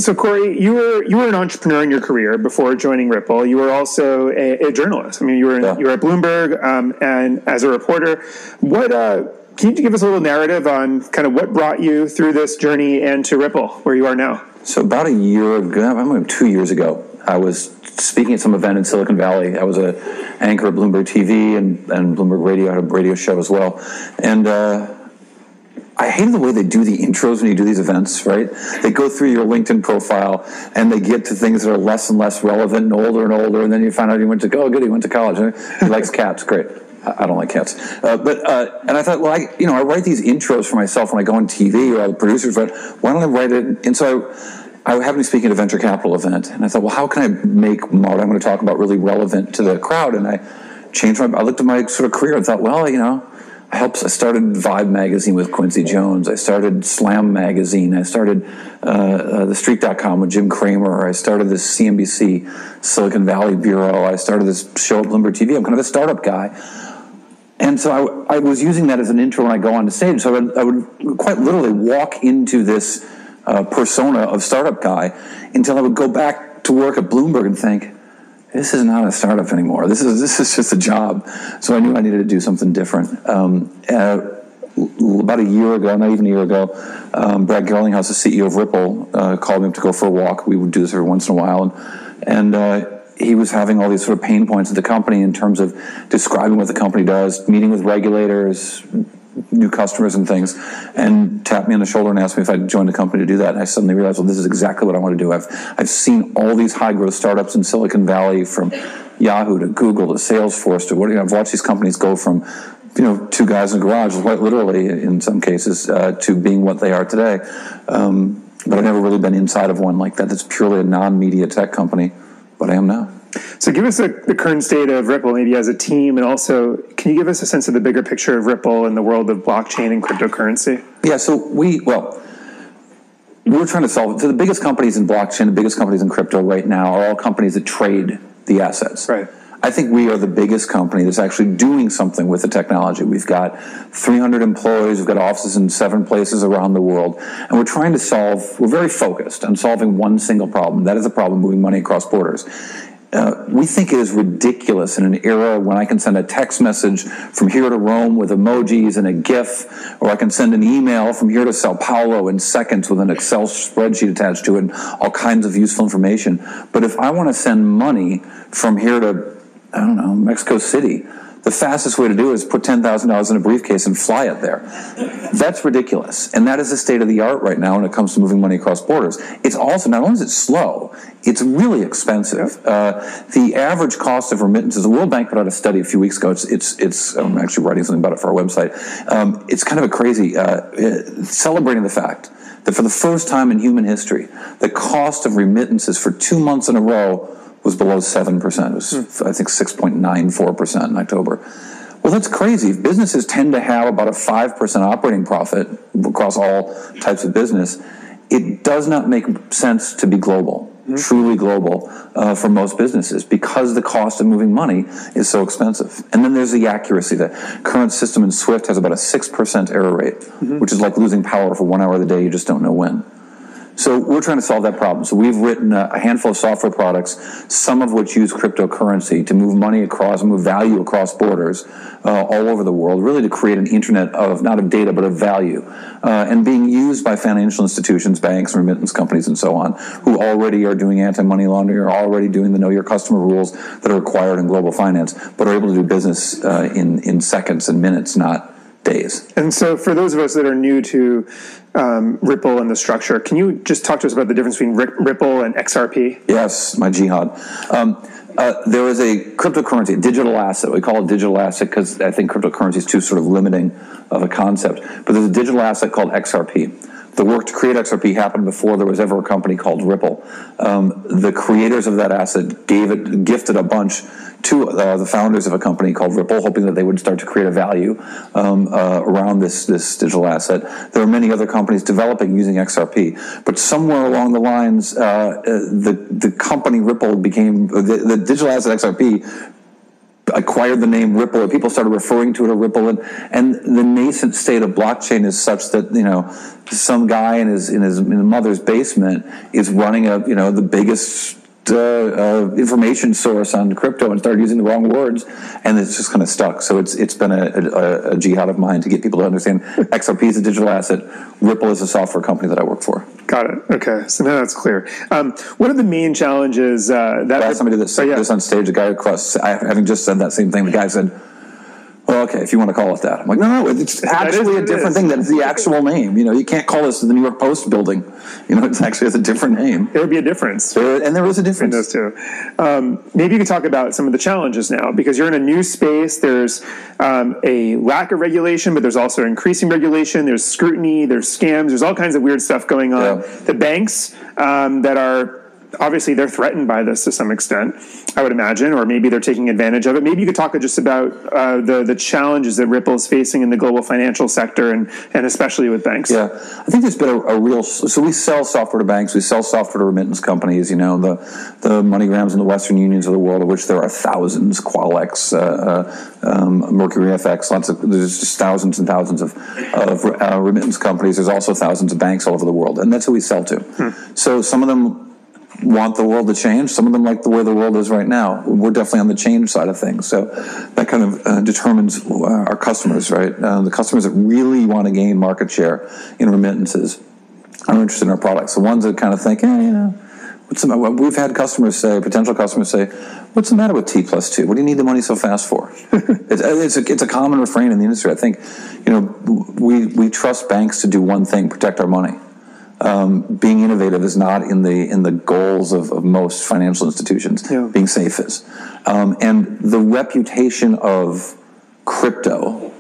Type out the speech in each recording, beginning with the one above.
So Corey, you were an entrepreneur in your career before joining Ripple. You were also a journalist. I mean, you were at Bloomberg and as a reporter. Can you give us a little narrative on kind of what brought you through this journey and to Ripple, where you are now? So about a year ago, 2 years ago, I was speaking at some event in Silicon Valley. I was an anchor at Bloomberg TV and Bloomberg Radio. I had a radio show as well. And I hated the way they do the intros when you do these events, right? They go through your LinkedIn profile and they get to things that are less and less relevant and older, and then you find out he went to college. He likes cats, great. I don't like cats. And I thought, well, I write these intros for myself when I go on TV, or the producers write, why don't I write it? And so I happened to be speaking at a venture capital event, and I thought, well, how can I make what I'm going to talk about really relevant to the crowd? And I looked at my sort of career and thought, well, I started Vibe magazine with Quincy Jones. I started Slam magazine. I started TheStreet.com with Jim Cramer. I started this CNBC Silicon Valley Bureau. I started this show at Bloomberg TV. I'm kind of a startup guy. And so I was using that as an intro when I go on the stage. So I would quite literally walk into this persona of startup guy until I would go back to work at Bloomberg and think, this is not a startup anymore. This is just a job. So I knew I needed to do something different. About a year ago, not even a year ago, Brad Garlinghouse, the CEO of Ripple, called me up to go for a walk. We would do this every once in a while. And he was having all these sort of pain points at the company in terms of describing what the company does, meeting with regulators, new customers and things, and tapped me on the shoulder and asked me if I'd join the company to do that. And I suddenly realized, well, this is exactly what I want to do. I've seen all these high growth startups in Silicon Valley, from Yahoo to Google to Salesforce to I've watched these companies go from two guys in a garage, quite literally in some cases, to being what they are today. But I've never really been inside of one like that. That's purely a non-media tech company, but I am now. So give us the current state of Ripple, maybe as a team, and also can you give us a sense of the bigger picture of Ripple in the world of blockchain and cryptocurrency? Yeah, so we're trying to solve it. So the biggest companies in blockchain, the biggest companies in crypto right now are all companies that trade the assets. Right. I think we are the biggest company that's actually doing something with the technology. We've got 300 employees, we've got offices in 7 places around the world, and we're very focused on solving one single problem. That is the problem moving money across borders. We think it is ridiculous in an era when I can send a text message from here to Rome with emojis and a GIF, or I can send an email from here to Sao Paulo in seconds with an Excel spreadsheet attached to it and all kinds of useful information. But if I want to send money from here to, Mexico City, the fastest way to do it is put $10,000 in a briefcase and fly it there. That's ridiculous. And that is the state of the art right now when it comes to moving money across borders. It's also, not only is it slow, it's really expensive. The average cost of remittances, the World Bank put out a study a few weeks ago. It's I'm actually writing something about it for our website. It's kind of a crazy, celebrating the fact that for the first time in human history, the cost of remittances for 2 months in a row was below 7%. It was, I think, 6.94% in October. Well, that's crazy. Businesses tend to have about a 5% operating profit across all types of business. It does not make sense to be global, truly global, for most businesses, because the cost of moving money is so expensive. And then there's the accuracy. The current system in SWIFT has about a 6% error rate, which is like losing power for 1 hour of the day. You just don't know when. So we're trying to solve that problem. So we've written a handful of software products, some of which use cryptocurrency to move money across, move value across borders all over the world, really to create an internet of, not of data, but of value, and being used by financial institutions, banks, remittance companies, and so on, who already are doing anti-money laundering, are already doing the know your customer rules that are required in global finance, but are able to do business in seconds and minutes, not days. And so for those of us that are new to Ripple and the structure, can you just talk to us about the difference between Ripple and XRP? Yes, my jihad. There is a cryptocurrency, a digital asset. We call it digital asset because I think cryptocurrency is too sort of limiting of a concept. But there's a digital asset called XRP. The work to create XRP happened before there was ever a company called Ripple. The creators of that asset gifted a bunch to the founders of a company called Ripple, hoping that they would start to create a value around this digital asset. There are many other companies developing using XRP, but somewhere along the lines, the company Ripple became the digital asset XRP acquired the name Ripple, or people started referring to it as Ripple, and the nascent state of blockchain is such that, you know, some guy in his mother's basement is running the biggest information source on crypto and started using the wrong words, and it's just kind of stuck. So it's been a jihad of mine to get people to understand XRP is a digital asset, Ripple is a software company that I work for. Got it. Okay, so now that's clear. What are the main challenges that somebody that said this on stage, a guy across, having just said that same thing, the guy said, well, okay, if you want to call it that. I'm like, no, it's actually a different thing. That is the actual name. You know, you can't call this the New York Post building. You know, it's actually a different name. There would be a difference. And there is a difference. In those two. Maybe you could talk about some of the challenges now, because you're in a new space. There's a lack of regulation, but there's also increasing regulation. There's scrutiny. There's scams. There's all kinds of weird stuff going on. Yeah. The banks that are... Obviously, they're threatened by this to some extent, I would imagine, or maybe they're taking advantage of it. Maybe you could talk just about the challenges that Ripple is facing in the global financial sector and especially with banks. Yeah, I think there's been a real... So we sell software to banks. We sell software to remittance companies, you know, the MoneyGrams and the Western Unions of the world, of which there are thousands, Qualx, Mercury FX, there's just thousands and thousands of remittance companies. There's also thousands of banks all over the world, and that's who we sell to. So some of them want the world to change. Some of them like the way the world is right now. We're definitely on the change side of things. So that kind of determines our customers, right? The customers that really want to gain market share in remittances are interested in our products. The ones that kind of think, you know, we've had potential customers say, what's the matter with T+2? What do you need the money so fast for? It's a common refrain in the industry. I think, you know, we trust banks to do one thing, protect our money. Being innovative is not in the goals of most financial institutions. Yeah. Being safe is. And the reputation of crypto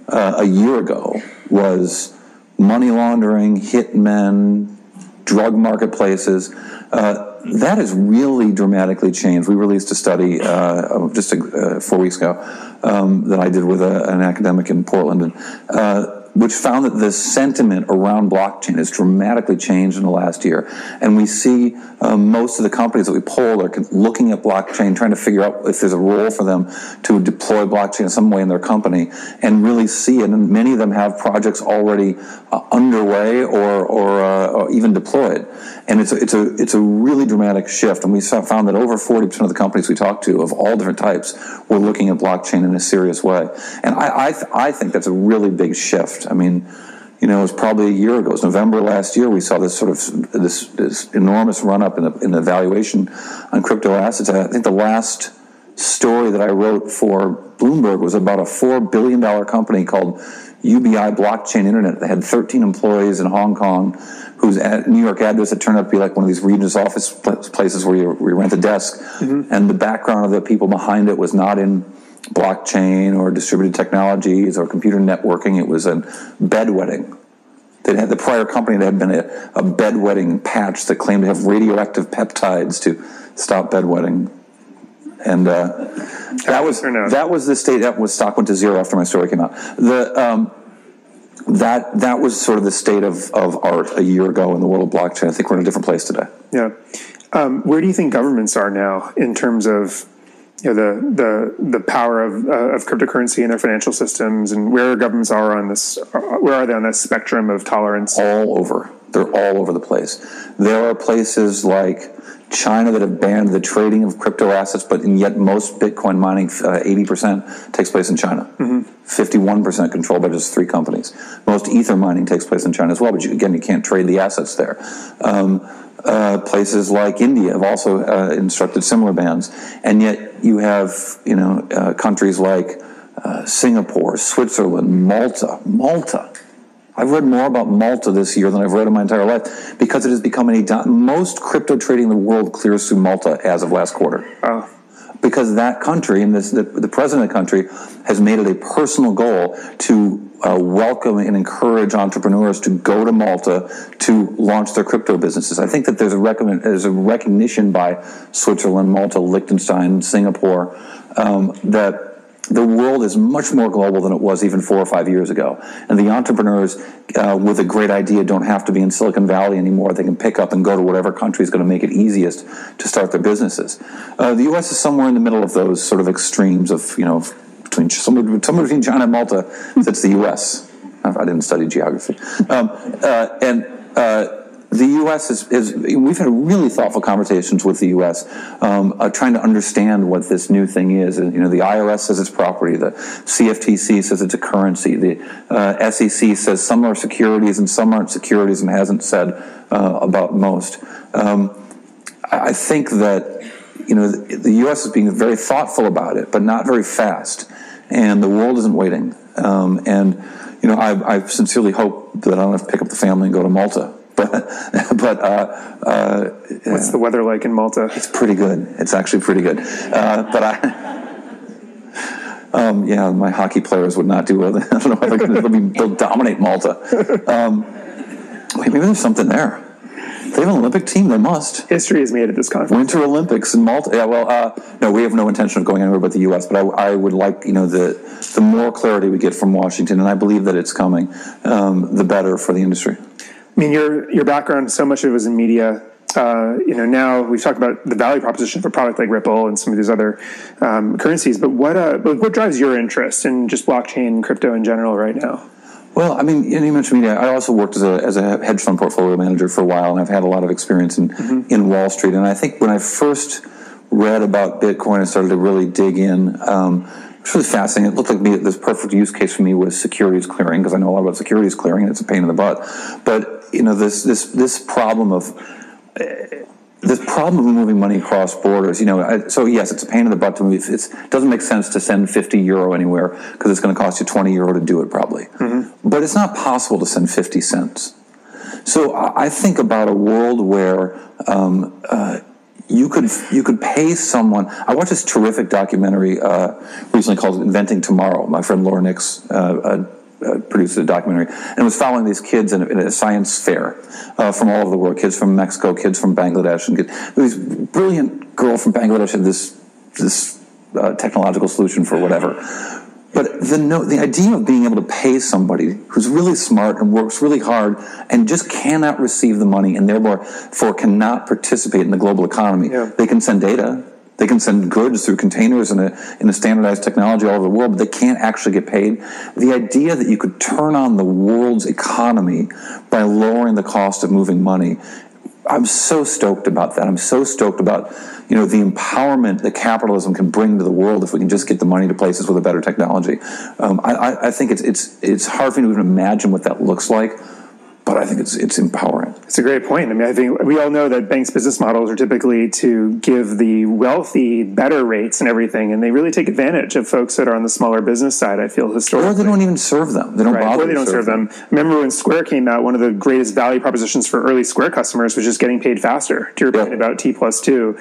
a year ago was money laundering, hitmen, drug marketplaces. That has really dramatically changed. We released a study just 4 weeks ago that I did with an academic in Portland, and which found that the sentiment around blockchain has dramatically changed in the last year. And we see most of the companies that we polled are looking at blockchain, trying to figure out if there's a role for them to deploy blockchain in some way in their company, and really see it. And many of them have projects already underway or even deployed. And it's a really dramatic shift. And we found that over 40% of the companies we talked to, of all different types, were looking at blockchain in a serious way. And I think that's a really big shift. I mean, you know, it was probably a year ago. It was November last year. We saw this sort of this enormous run up in the valuation on crypto assets. I think the last story that I wrote for Bloomberg was about a $4 billion company called UBI Blockchain Internet. They had 13 employees in Hong Kong, whose New York address had turned out to be like one of these Regis office places where you rent a desk. Mm-hmm. And the background of the people behind it was not in blockchain or distributed technologies or computer networking. It was a bedwetting. The prior company that had been a bedwetting patch that claimed to have radioactive peptides to stop bedwetting. And that was the state that was stock went to zero after my story came out. That was sort of the state of art a year ago in the world of blockchain. I think we're in a different place today. Yeah. Where do you think governments are now in terms of, you know, the power of cryptocurrency in their financial systems, and where governments are on this? Where are they on this spectrum of tolerance? All over. They're all over the place. There are places like China that have banned the trading of crypto assets, but yet most Bitcoin mining, 80%, takes place in China. Mm-hmm. 51% controlled by just 3 companies. Most Ether mining takes place in China as well, but you can't trade the assets there. Places like India have also instructed similar bans, and yet you have countries like Singapore, Switzerland, Malta. I've read more about Malta this year than I've read in my entire life, because it has become most crypto trading in the world clears through Malta as of last quarter. Oh. Because that country, and the president of the country, has made it a personal goal to welcome and encourage entrepreneurs to go to Malta to launch their crypto businesses. I think that there's a recognition by Switzerland, Malta, Liechtenstein, Singapore, that the world is much more global than it was even 4 or 5 years ago. And the entrepreneurs with a great idea don't have to be in Silicon Valley anymore. They can pick up and go to whatever country is going to make it easiest to start their businesses. The U.S. is somewhere in the middle of those sort of extremes of, between somewhere between China and Malta, that's the U.S. I didn't study geography. The U.S. we've had really thoughtful conversations with the U.S. Trying to understand what this new thing is. And, the IRS says it's property. The CFTC says it's a currency. The SEC says some are securities and some aren't securities and hasn't said about most. I think that, the U.S. is being very thoughtful about it, but not very fast. And the world isn't waiting. I sincerely hope that I don't have to pick up the family and go to Malta. But what's the weather like in Malta? It's pretty good. It's actually pretty good. My hockey players would not do well. I don't know. They'll dominate Malta. Maybe there's something there. They have an Olympic team. They must. History is made at this conference. Winter Olympics in Malta. Yeah. Well, no, we have no intention of going anywhere but the U.S. But I would like, the more clarity we get from Washington, and I believe that it's coming, the better for the industry. I mean, your background, so much of it was in media. Now we've talked about the value proposition of a product like Ripple and some of these other currencies. But what drives your interest in just blockchain and crypto in general right now? Well, I mean, you mentioned media. I also worked as a hedge fund portfolio manager for a while, and I've had a lot of experience in Wall Street. And I think when I first read about Bitcoin and started to really dig in, it's really fascinating. It looked like this perfect use case for me was securities clearing, because I know a lot about securities clearing, and it's a pain in the butt. But this problem of moving money across borders. So yes, it's a pain in the butt to move. It doesn't make sense to send €50 anywhere because it's going to cost you €20 to do it probably. Mm-hmm. But it's not possible to send 50 cents. So I think about a world where you could pay someone. I watched this terrific documentary recently called "Inventing Tomorrow." My friend Laura Nix produced a documentary, and it was following these kids in a science fair from all over the world. Kids from Mexico, kids from Bangladesh, and this brilliant girl from Bangladesh had this technological solution for whatever. But the idea of being able to pay somebody who's really smart and works really hard and just cannot receive the money and therefore cannot participate in the global economy. Yeah. They can send data, they can send goods through containers in a standardized technology all over the world, but they can't actually get paid. The idea that you could turn on the world's economy by lowering the cost of moving money, I'm so stoked about that. I'm so stoked about the empowerment that capitalism can bring to the world if we can just get the money to places with a better technology. I think it's hard for me to even imagine what that looks like, but I think it's empowering. It's a great point. I mean, I think we all know that banks' business models are typically to give the wealthy better rates and everything, and they really take advantage of folks that are on the smaller business side, I feel, historically. Or they don't even serve them. They don't bother or they don't serve them. Remember when Square came out, one of the greatest value propositions for early Square customers was just getting paid faster, to your point about T+2.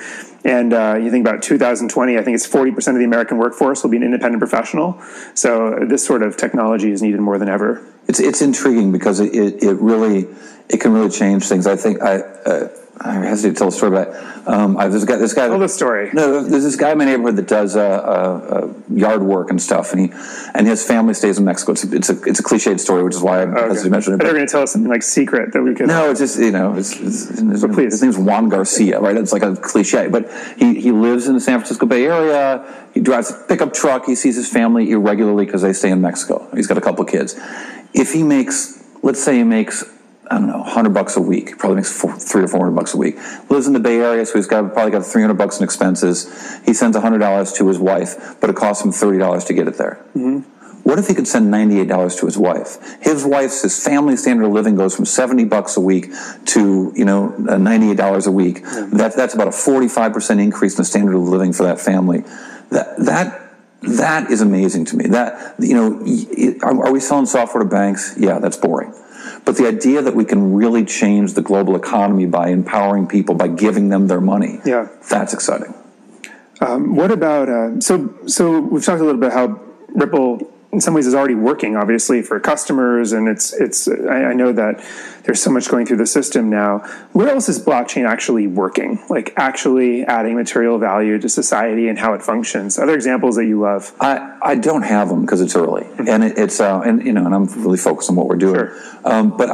And you think about 2020, I think it's 40% of the American workforce will be an independent professional. So this sort of technology is needed more than ever. It's intriguing because it can really change things. I think I hesitate to tell a story about this guy. Tell the story. No, there's this guy in my neighborhood that does yard work and stuff, and his family stays in Mexico. It's a cliched story, which is why I hesitate to mention it. But they're going to tell us something like secret that we could. No, it's just his name's Juan Garcia, right? It's like a cliche, but he lives in the San Francisco Bay Area. He drives a pickup truck. He sees his family irregularly because they stay in Mexico. He's got a couple of kids. If he makes, let's say he makes, I don't know, $100 a week. He probably makes $300 or $400 a week. Lives in the Bay Area, so he's probably got $300 in expenses. He sends $100 to his wife, but it costs him $30 to get it there. Mm-hmm. What if he could send $98 to his wife? His family standard of living goes from $70 a week to $98 a week. Mm-hmm. That's about a 45% increase in the standard of living for that family. That is amazing to me. Are we selling software to banks? Yeah, that's boring. But the idea that we can really change the global economy by empowering people, by giving them their money, that's exciting. What about, so we've talked a little bit how Ripple in some ways is already working, obviously, for customers, and I know that there's so much going through the system now. Where else is blockchain actually working? Like actually adding material value to society and how it functions? Other examples that you love? I don't have them because it's early, and and I'm really focused on what we're doing. Sure. But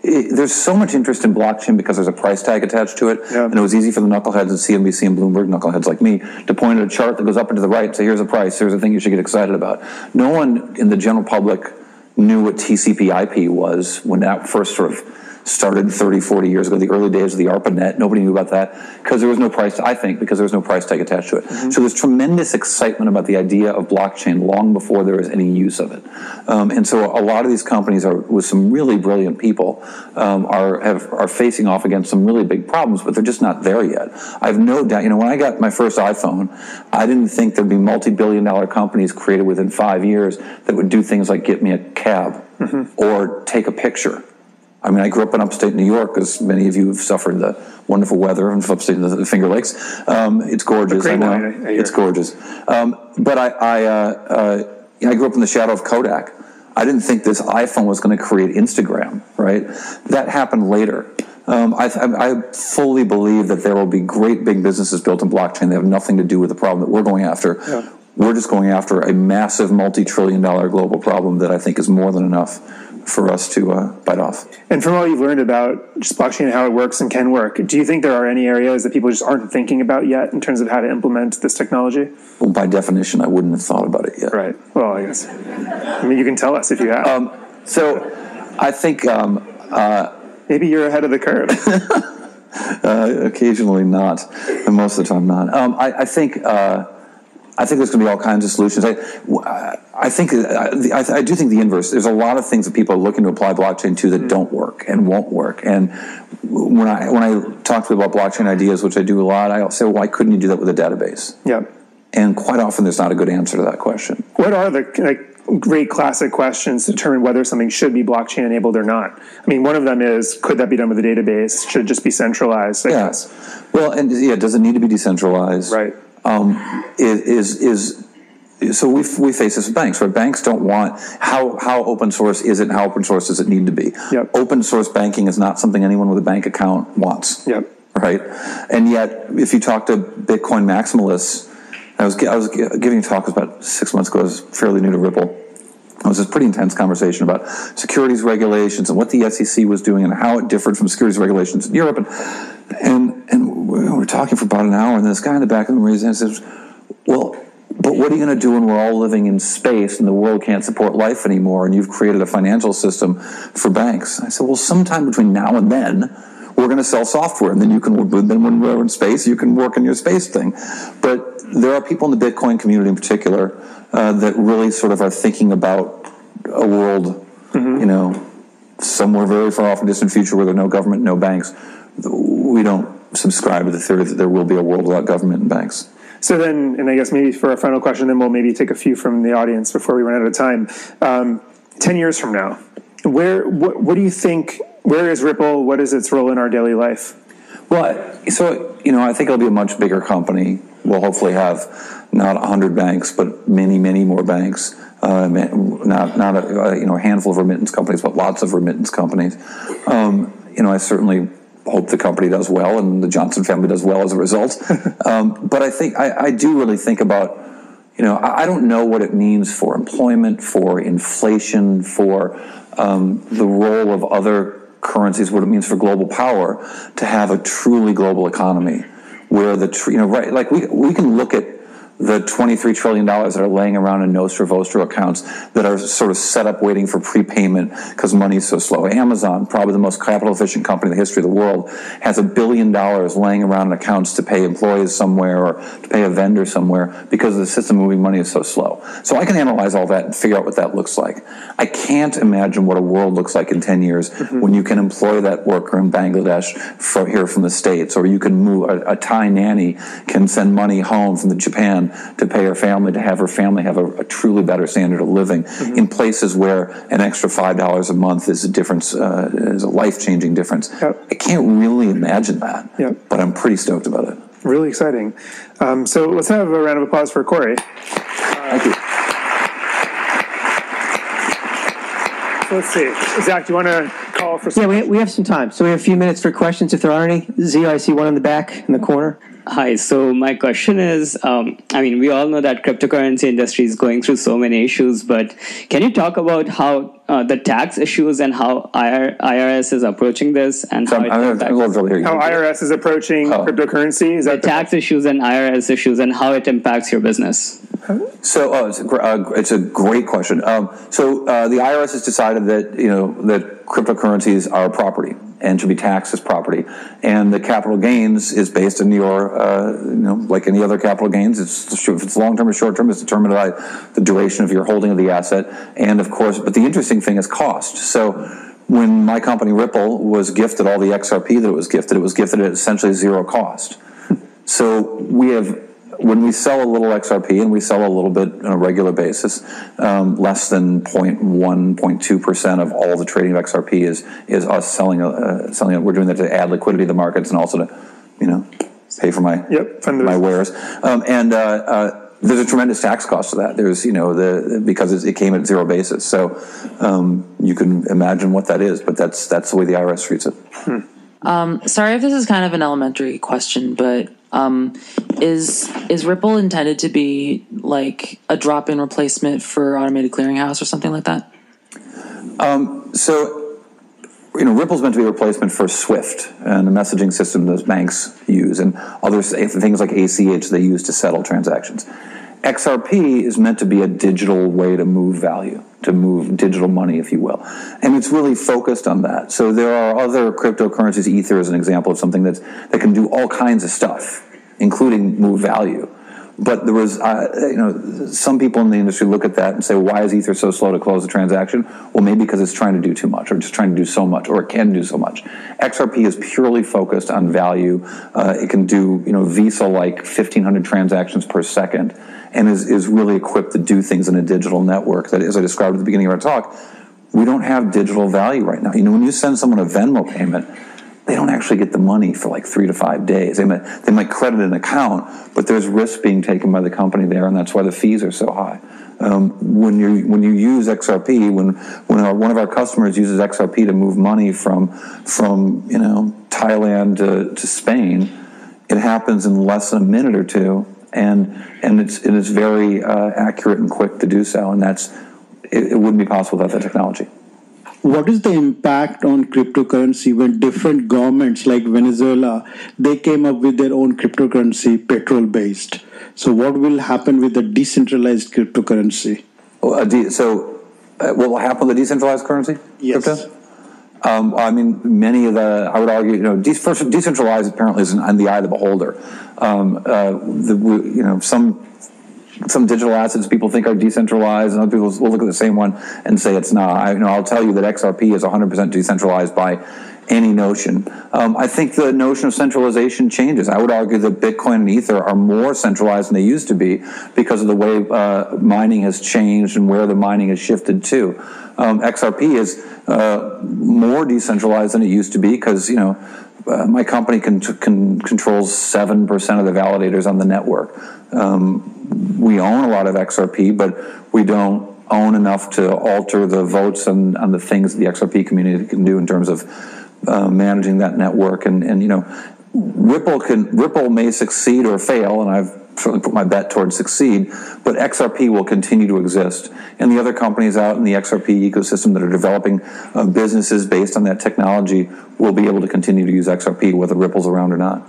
there's so much interest in blockchain because there's a price tag attached to it, and it was easy for the knuckleheads at CNBC and Bloomberg, knuckleheads like me, to point at a chart that goes up and to the right and say, here's a price, here's a thing you should get excited about. No one in the general public knew what TCP/IP was when that first sort of started 30, 40 years ago, the early days of the ARPANET. Nobody knew about that because there was no price, because there was no price tag attached to it. So there's tremendous excitement about the idea of blockchain long before there was any use of it. And so a lot of these companies with some really brilliant people, are facing off against some really big problems, but they're just not there yet. I have no doubt, when I got my first iPhone, I didn't think there'd be multi-billion-dollar companies created within 5 years that would do things like get me a cab or take a picture. I mean, I grew up in upstate New York, as many of you have suffered the wonderful weather in upstate in the Finger Lakes. It's gorgeous. I know. It's gorgeous. But I grew up in the shadow of Kodak. I didn't think this iPhone was going to create Instagram, right? That happened later. I fully believe that there will be great big businesses built in blockchain that have nothing to do with the problem that we're going after. Yeah. We're just going after a massive multi-trillion-dollar global problem that I think is more than enough for us to bite off. And from all you've learned about just blockchain and how it works and can work, do you think there are any areas that people just aren't thinking about yet in terms of how to implement this technology? Well, by definition, I wouldn't have thought about it yet. Right. Well, I guess. I mean, you can tell us if you have. So I think... maybe you're ahead of the curve. Occasionally not, and most of the time not. I think there's going to be all kinds of solutions. I do think the inverse. There's a lot of things that people are looking to apply blockchain to that don't work and won't work. And when I talk to people about blockchain ideas, which I do a lot, I'll say, well, why couldn't you do that with a database? Yeah. And quite often there's not a good answer to that question. What are the great classic questions to determine whether something should be blockchain enabled or not? I mean, one of them is, could that be done with a database? Should it just be centralized? I guess. Well, and does it need to be decentralized? Right. So we face this with banks, where banks don't want how open source is it and how open source does it need to be. Yep. Open source banking is not something anyone with a bank account wants. Yep. Right? And yet, if you talk to Bitcoin maximalists, I was giving a talk about 6 months ago. I was fairly new to Ripple. It was a pretty intense conversation about securities regulations and what the SEC was doing and how it differed from securities regulations in Europe. And we were talking for about an hour, and this guy in the back of the room raised his hand and says, well, but what are you going to do when we're all living in space and the world can't support life anymore and you've created a financial system for banks? I said, well, sometime between now and then, we're going to sell software, and then when we're in space, you can work on your space thing. But there are people in the Bitcoin community in particular that really sort of are thinking about a world, somewhere very far off in the distant future where there are no government, no banks. We don't subscribe to the theory that there will be a world without government and banks. So then, and I guess maybe for our final question, then we'll maybe take a few from the audience before we run out of time. 10 years from now, what do you think, where is Ripple? What is its role in our daily life? Well, I think it'll be a much bigger company. We'll hopefully have not 100 banks, but many, many more banks. Not a handful of remittance companies, but lots of remittance companies. I certainly hope the company does well and the Johnson family does well as a result. But I think I do really think about, I don't know what it means for employment, for inflation, for the role of other currencies, what it means for global power to have a truly global economy where we can look at the $23 trillion that are laying around in Nostra Vostra accounts that are sort of set up waiting for prepayment because money's so slow. Amazon, probably the most capital efficient company in the history of the world, has $1 billion laying around in accounts to pay employees somewhere or to pay a vendor somewhere because the system moving money is so slow. So I can analyze all that and figure out what that looks like. I can't imagine what a world looks like in 10 years when you can employ that worker in Bangladesh from the States, or you can move, a Thai nanny can send money home from Japan to pay her family, to have her family have a truly better standard of living in places where an extra $5 a month is a difference, is a life-changing difference. Yep. I can't really imagine that, but I'm pretty stoked about it. Really exciting. So let's have a round of applause for Corey. Thank you. let's see. Zach, do you want to call for some? Yeah, we have some time. So we have a few minutes for questions if there are any. Zio, I see one in the back in the corner. Hi, so my question is, we all know that cryptocurrency industry is going through so many issues, but can you talk about how the tax issues and how IRS is approaching this and how IRS is approaching cryptocurrency? Is that the tax issues and IRS issues and how it impacts your business? So it's a great question. So the IRS has decided that that cryptocurrencies are property and should be taxed as property, and the capital gains is based on your like any other capital gains. If it's long term or short term, it's determined by the duration of your holding of the asset, and of course, but the interesting thing is cost. So when my company Ripple was gifted all the XRP that it was gifted at essentially zero cost. So we have. When we sell a little XRP, and we sell a little bit on a regular basis, less than 0.2% of all the trading of XRP is us selling it. We're doing that to add liquidity to the markets and also to, pay for my wares. There's a tremendous tax cost to that. There's, because it came at zero basis. So you can imagine what that is, but that's the way the IRS treats it. Sorry if this is kind of an elementary question, but is Ripple intended to be like a drop-in replacement for automated clearinghouse or something like that? Ripple's meant to be a replacement for SWIFT and the messaging system those banks use and other things like ACH they use to settle transactions. XRP is meant to be a digital way to move value, to move digital money, if you will. And it's really focused on that. So there are other cryptocurrencies. Ether is an example of something that can do all kinds of stuff, including move value. But there was, some people in the industry look at that and say, why is Ether so slow to close a transaction? Well, maybe because it's trying to do too much, or just trying to do so much, or it can do so much. XRP is purely focused on value. It can do, Visa-like 1,500 transactions per second, and is really equipped to do things in a digital network that, as I described at the beginning of our talk, we don't have digital value right now. When you send someone a Venmo payment, they don't actually get the money for like 3 to 5 days. They might credit an account, but there's risk being taken by the company there, and that's why the fees are so high. When you use XRP, when one of our customers uses XRP to move money from Thailand to Spain, it happens in less than a minute or two, and it's very accurate and quick to do so, and it wouldn't be possible without that technology. What is the impact on cryptocurrency when different governments like Venezuela, they came up with their own cryptocurrency, petrol-based? So what will happen with the decentralized cryptocurrency? What will happen with the decentralized currency? Yes. Crypto? Many of the, I would argue, decentralized apparently is in the eye of the beholder. Some digital assets people think are decentralized, and other people will look at the same one and say it's not. I'll tell you that XRP is 100% decentralized by any notion. I think the notion of centralization changes. I would argue that Bitcoin and Ether are more centralized than they used to be because of the way mining has changed and where the mining has shifted to. XRP is more decentralized than it used to be because, my company controls 7% of the validators on the network. We own a lot of XRP, but we don't own enough to alter the votes on the things the XRP community can do in terms of managing that network. And Ripple may succeed or fail, and I've certainly put my bet towards succeed, but XRP will continue to exist. And the other companies out in the XRP ecosystem that are developing businesses based on that technology will be able to continue to use XRP whether Ripple's around or not.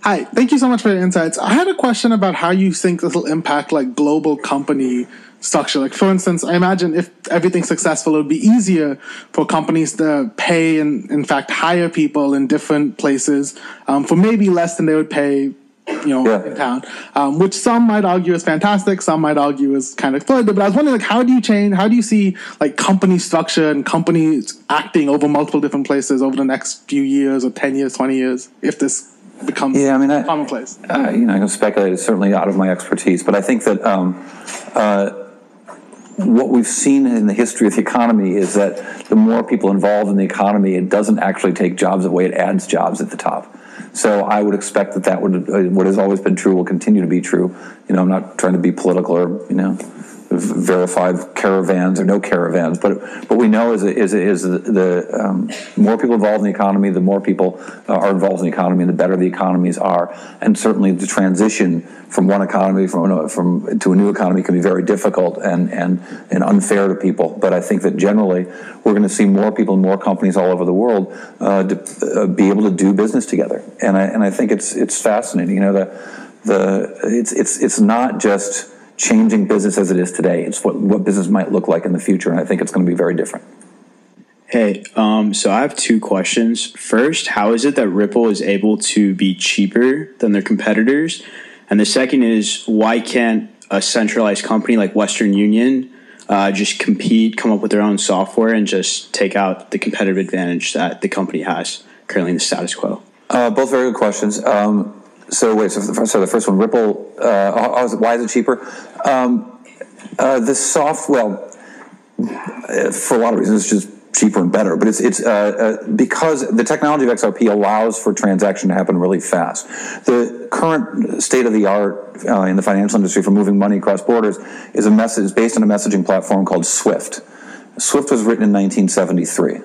Hi, thank you so much for your insights. I had a question about how you think this will impact like global company structure. Like, for instance, I imagine if everything's successful, it would be easier for companies to pay and, in fact, hire people in different places for maybe less than they would pay in town, which some might argue is fantastic, some might argue is kind of further. But I was wondering, like, how do you see like company structure and companies acting over multiple different places over the next few years or 10 years, 20 years, if this becomes commonplace? I can speculate. It's certainly out of my expertise, but I think that what we've seen in the history of the economy is that the more people involved in the economy, it doesn't actually take jobs away; it adds jobs at the top. So I would expect that what has always been true will continue to be true. I'm not trying to be political or verified caravans or no caravans, but we know is the more people involved in the economy, the more people are involved in the economy, and the better the economies are. And certainly the transition from one economy to a new economy can be very difficult and unfair to people. But I think that generally we're going to see more people and more companies all over the world be able to do business together. And I think it's fascinating. It's not just changing business as it is today. It's what business might look like in the future, and I think it's going to be very different. Hey, so I have two questions. First, how is it that Ripple is able to be cheaper than their competitors? And the second is, why can't a centralized company like Western Union just compete, come up with their own software, and just take out the competitive advantage that the company has currently in the status quo? Both very good questions. So the first one, Ripple, why is it cheaper? For a lot of reasons, it's just cheaper and better. But it's because the technology of XRP allows for transaction to happen really fast. The current state of the art in the financial industry for moving money across borders is based on a messaging platform called SWIFT. SWIFT was written in 1973.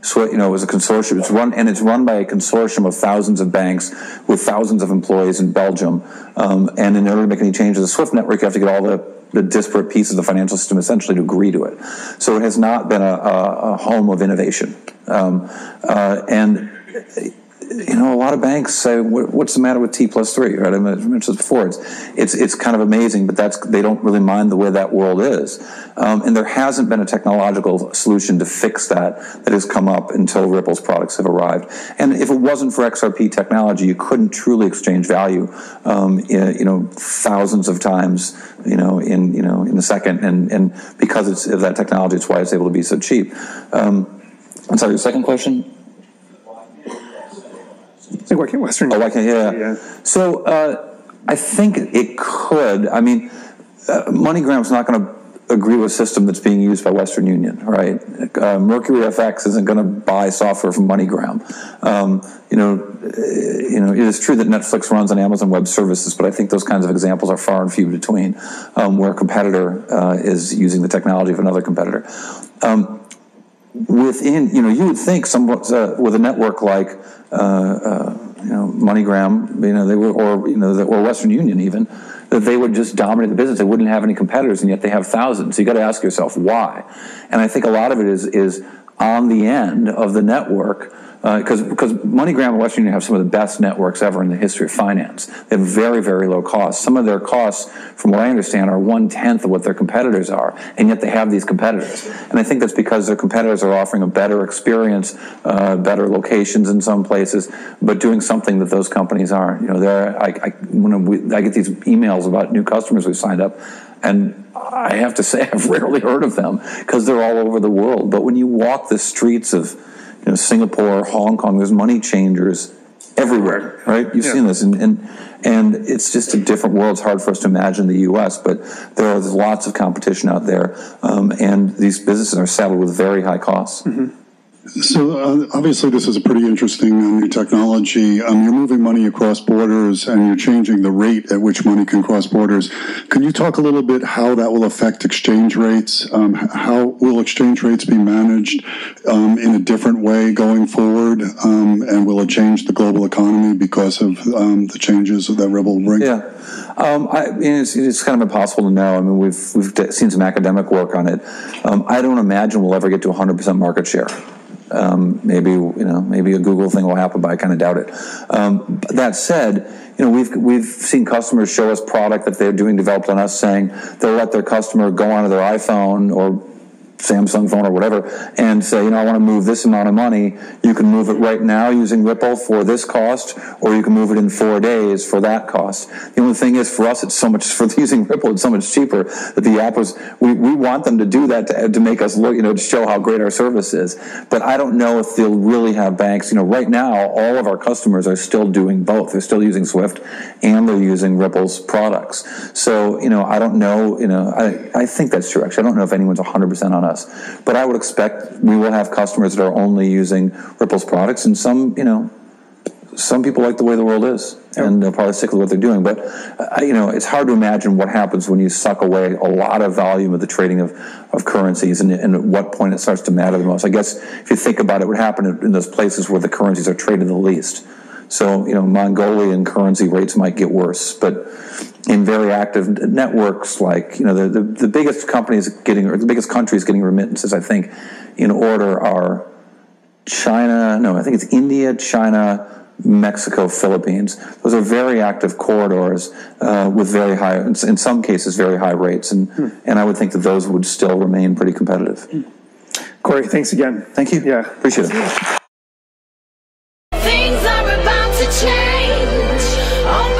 So, it was a consortium. It's run by a consortium of thousands of banks with thousands of employees in Belgium. And in order to make any changes to the SWIFT network, you have to get all the disparate pieces of the financial system essentially to agree to it. So it has not been a home of innovation. A lot of banks say, "What's the matter with T+3?" Right? I mentioned this before. It's kind of amazing, but they don't really mind the way that world is. And there hasn't been a technological solution to fix that has come up until Ripple's products have arrived. And if it wasn't for XRP technology, you couldn't truly exchange value, thousands of times, in a second. And because of that technology, it's why it's able to be so cheap. I'm sorry, your second question? Why can't Western? Yeah. So I think it could. I mean, MoneyGram's not going to agree with a system that's being used by Western Union, right? Mercury FX isn't going to buy software from MoneyGram. It is true that Netflix runs on Amazon Web Services, but I think those kinds of examples are far and few between, where a competitor is using the technology of another competitor. You would think with a network like MoneyGram, or Western Union even, that they would just dominate the business. They wouldn't have any competitors, and yet they have thousands. So you got to ask yourself why. And I think a lot of it is on the end of the network, because MoneyGram and Western Union have some of the best networks ever in the history of finance. They have very, very low costs. Some of their costs, from what I understand, are 1/10 of what their competitors are, and yet they have these competitors. And I think that's because their competitors are offering a better experience, better locations in some places, but doing something that those companies aren't. I get these emails about new customers we've signed up, and I have to say I've rarely heard of them because they're all over the world. But when you walk the streets of Singapore, Hong Kong, there's money changers everywhere, right? You've seen this, and it's just a different world. It's hard for us to imagine the U.S., but there's lots of competition out there, and these businesses are saddled with very high costs. Mm-hmm. So obviously this is a pretty interesting new technology. You're moving money across borders and you're changing the rate at which money can cross borders. Can you talk a little bit how that will affect exchange rates? How will exchange rates be managed in a different way going forward? And will it change the global economy because of the changes that Ripple will bring? Yeah. It's kind of impossible to know. I mean, we've seen some academic work on it. I don't imagine we'll ever get to 100% market share. Maybe a Google thing will happen, but I kind of doubt it. That said, we've seen customers show us product that they're doing developed on us, saying they'll let their customer go onto their iPhone or Samsung phone or whatever and say, I want to move this amount of money. You can move it right now using Ripple for this cost, or you can move it in 4 days for that cost. The only thing is, for us, it's so much, for using Ripple, it's so much cheaper that the app was, we want them to do that to make us look, to show how great our service is. But I don't know if they'll really have banks. Right now, all of our customers are still doing both. They're still using Swift and they're using Ripple's products. So, I don't know, I think that's true, actually. I don't know if anyone's 100% on us. But I would expect we will have customers that are only using Ripple's products, and some some people like the way the world is, and they'll probably stick with what they're doing. But it's hard to imagine what happens when you suck away a lot of volume of the trading of currencies, and at what point it starts to matter the most. I guess if you think about it, what happened in those places where the currencies are traded the least. So Mongolian currency rates might get worse, but in very active networks, like the biggest companies the biggest countries getting remittances, I think, in order are China. No, I think it's India, China, Mexico, Philippines. Those are very active corridors with very high, in some cases, very high rates, and I would think that those would still remain pretty competitive. Corey, thanks again. Thank you. Yeah, appreciate it. Things are about to change.